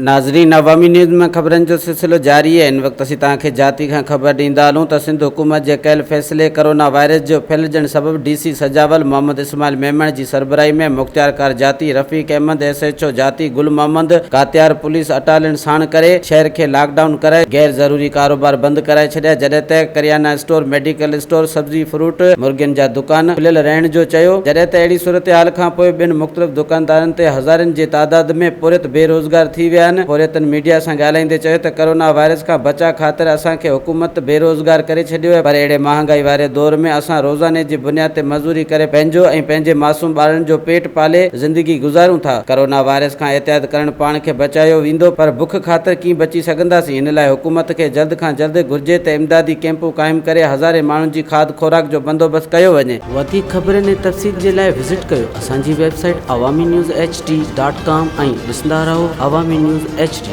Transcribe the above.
नाज़रीन, अवामी न्यूज़ में खबरन जो सिलसिलो जारी है। इन वक्त असीं तव्हांखे जाती खां ख़बर ॾींदा हलूं त सिंध हुकूमत जे कयल फ़ैसिले कोरोना वायरस जो फैलजण सबबि DC सजावल मोहम्मद इस्माइल मेमण जी सरबराही में मुख्तियार कार जाती, रफ़ीक अहमद SHO जाती, गुल मोहम्मद कातियार पुलिस अटालिन साण करे शहर खे लॉकडाउन कराए गैर ज़रूरी कारोबार बंद कराए छॾिया, जॾहिं त करियाना स्टोर, मेडिकल स्टोर, सब्जी फ्रूट, मुर्गियुनि जा दुकान खुलियल रहण जो चयो। जॾहिं त अहिड़ी सूरत हाल खां पोइ ॿिनि मुख़्तलिफ़ दुकानदारनि ते हज़ारनि जी तादाद में पुरित बेरोज़गार थी विया। पोरियतनि मीडिया सां ॻाल्हाईंदे चयो त कोरोना वायरस खां बचा ख़ातिर असांखे हुकूमत बेरोज़गार करे छॾियो आहे, पर अहिड़े महांगाई वारे दौर में असां रोज़ाने जी बुनियाद ते मज़दूरी करे पंहिंजो ऐं पंहिंजे मासूम ॿारनि जो पेट पाले ज़िंदगी गुज़ारूं था। कोरोना वायरस खां एहतियात करणु पाण खे बचायो वेंदो, पर बुख ख़ातिर कीअं बची सघंदासीं। इन लाइ हुकूमत खे जल्द खां जल्द घुर्जे त इमदादी कैंपूं क़ाइमु करे हज़ारे माण्हुनि जी खाद खोराक जो बंदोबस्तु कयो वञे। वधीक ख़बरनि ऐं तफ़सील जे लाइ विज़िट कयो असांजी वेबसाइट awamiNewsHD.com ऐं ॾिसंदा रहो अवामी न्यूज़ HD।